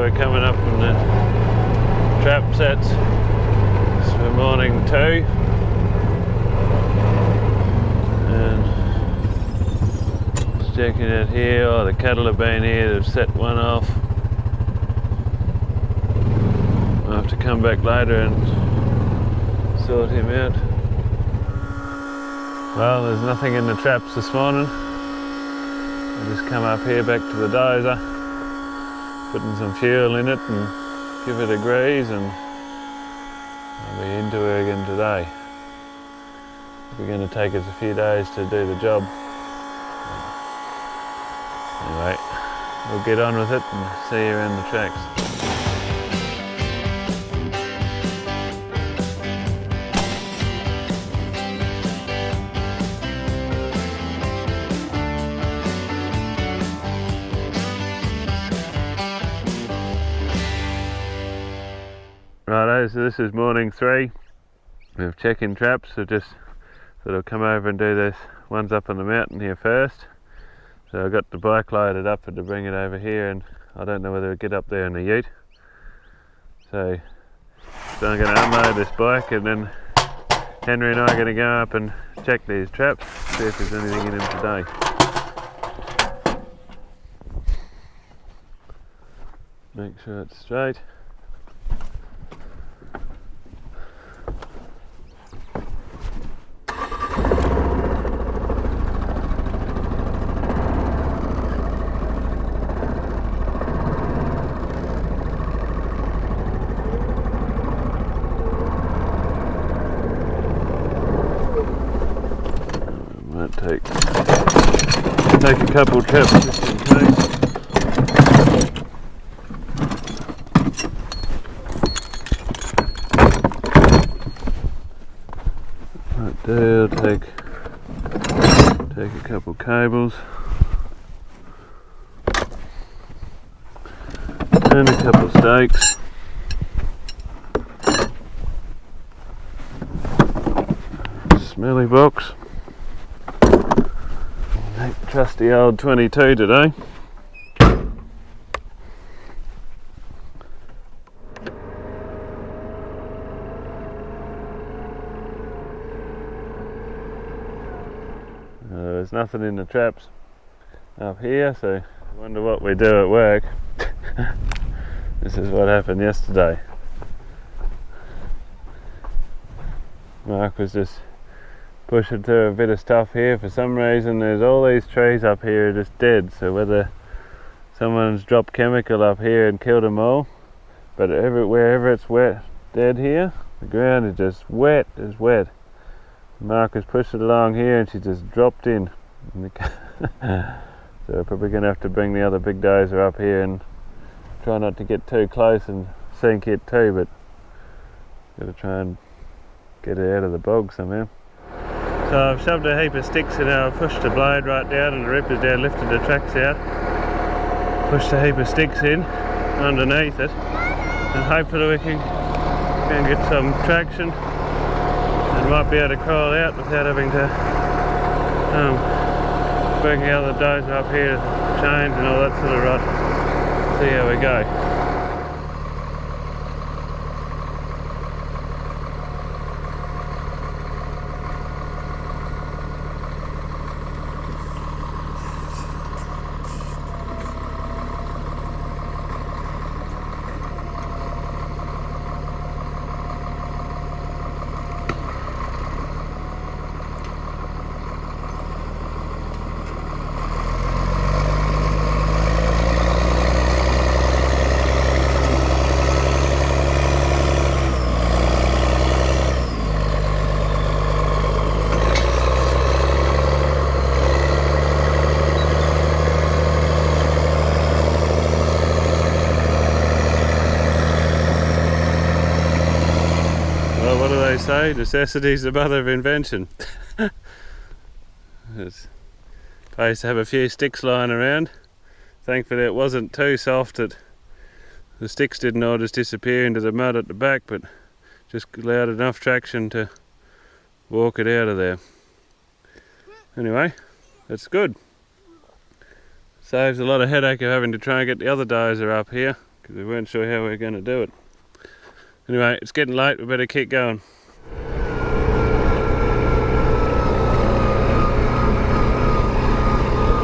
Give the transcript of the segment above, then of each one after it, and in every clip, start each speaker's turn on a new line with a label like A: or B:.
A: we're coming up on the trap sets for morning 2, and just checking out here. Oh, the cattle have been here, they've set one off. I'll have to come back later and sort him out. Well, there's nothing in the traps this morning. I just come up here back to the dozer, putting some fuel in it and give it a grease, and I'll be into her again today. We're going to take us a few days to do the job. Anyway, we'll get on with it and see you around the tracks. Righto, so this is morning 3. We've check-in traps, so just sort of come over and do this. One's up on the mountain here first. So I got the bike loaded up to bring it over here, and I don't know whether it'll get up there in the ute. So I'm going to unload this bike, and then Henry and I are going to go up and check these traps, see if there's anything in them today. Make sure it's straight. Take a couple of traps just in case. Right there, I'll take a couple cables and a couple of stakes. Smelly box. Trusty old 22 today. There's nothing in the traps up here, so I wonder what we do at work. This is what happened yesterday. Mark was just pushing through a bit of stuff here. For some reason there's all these trees up here are just dead, so whether someone's dropped chemical up here and killed them all, but wherever it's wet, dead here, the ground is just wet as wet. Mark has pushed it along here and she just dropped in. So we're probably going to have to bring the other big dozer up here and try not to get too close and sink it too, but got to try and get it out of the bog somehow. So I've shoved a heap of sticks in, I've pushed the blade right down and the ripper's down, lifted the tracks out, pushed a heap of sticks in underneath it, and hopefully we can get some traction and might be able to crawl out without having to bring the other dozer up here, chains and all that sort of rot. See how we go. Say necessity's the mother of invention. It's supposed to have a few sticks lying around. Thankfully it wasn't too soft that the sticks didn't all just disappear into the mud at the back, but just allowed enough traction to walk it out of there. Anyway, that's good. Saves a lot of headache of having to try and get the other dozer up here. because we weren't sure how we were going to do it. Anyway, it's getting late, we better keep going.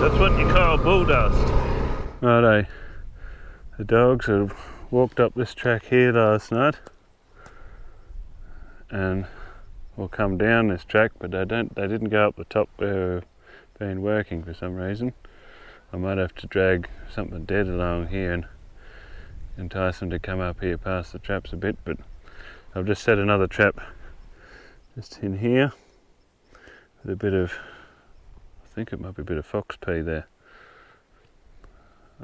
A: That's what you call bull dust. Righto, the dogs have walked up this track here last night and will come down this track, but they didn't go up the top where we've been working for some reason. I might have to drag something dead along here and entice them to come up here past the traps a bit, but I've just set another trap just in here with a bit of, I think it might be a bit of fox pea there.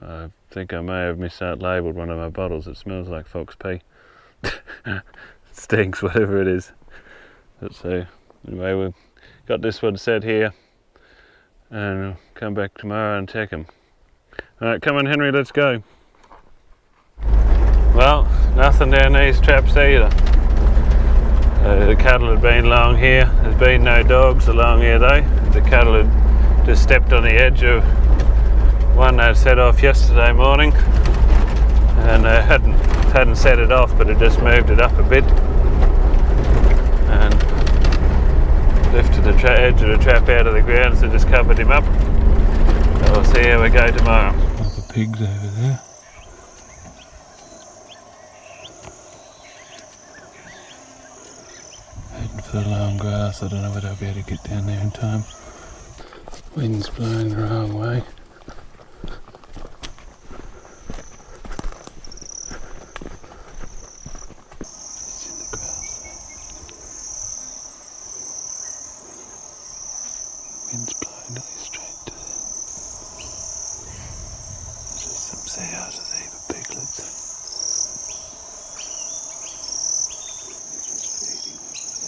A: I think I may have mislabelled one of my bottles. It smells like fox pea. It stinks, whatever it is. But so anyway, we've got this one set here and we'll come back tomorrow and check them. Alright, come on Henry, let's go. Well, nothing down these traps either. The cattle had been along here. There's been no dogs along here though. The cattle had just stepped on the edge of one that set off yesterday morning, and hadn't set it off, but it just moved it up a bit and lifted the edge of the trap out of the ground, so just covered him up. So we'll see how we go tomorrow. All the pigs over there. Heading for the long grass. I don't know whether I'll be able to get down there in time. Wind's blowing the wrong way. Wind's blowing really straight to them. There's just some sows with heap of piglets. They're just feeding over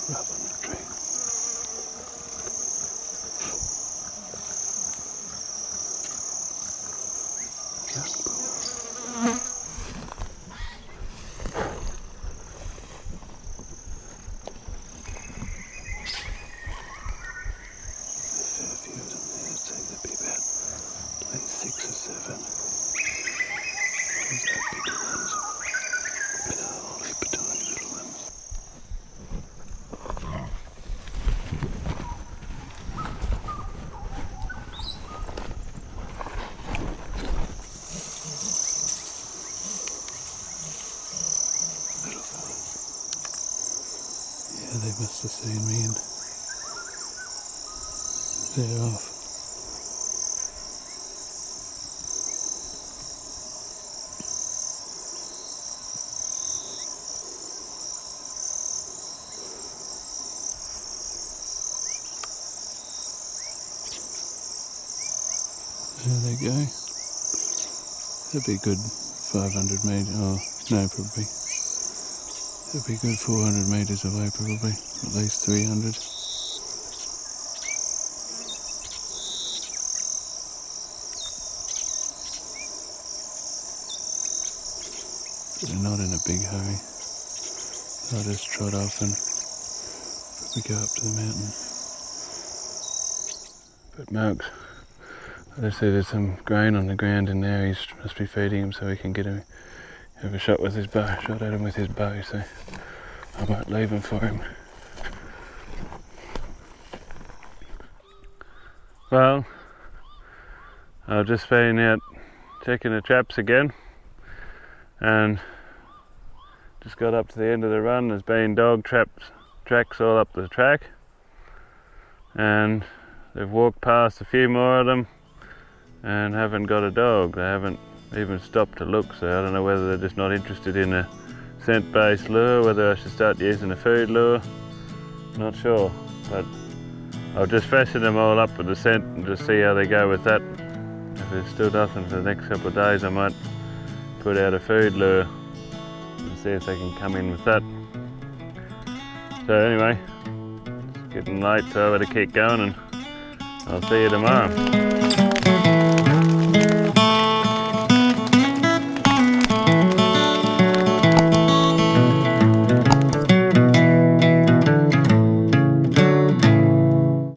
A: rub on the tree. Young bull. There's a fair few of them there. I'd say there'd be about at least 6 or 7. Those are bigger ones. But a whole heap of tiny little ones. Yeah, they must have seen me and they're off. There they go. That'd be a good 500 metres, oh no, probably. It'll be good 400 metres away probably, at least 300. But they're not in a big hurry. I'll just trot off and probably go up to the mountain. But Mark's, I just see there's some grain on the ground in there. He must be feeding him so he can get him. Have a shot with his bow, shot at him with his bow, so I might leave him for him. Well, I've just been out checking the traps again and just got up to the end of the run. There's been dog tracks all up the track and they've walked past a few more of them and haven't got a dog. They haven't even stopped to look, so I don't know whether they're just not interested in a scent-based lure, whether I should start using a food lure, not sure. But I'll just fasten them all up with the scent and just see how they go with that. If there's still nothing for the next couple of days, I might put out a food lure and see if they can come in with that. So anyway, let's getting late, so I better keep going, and I'll see you tomorrow.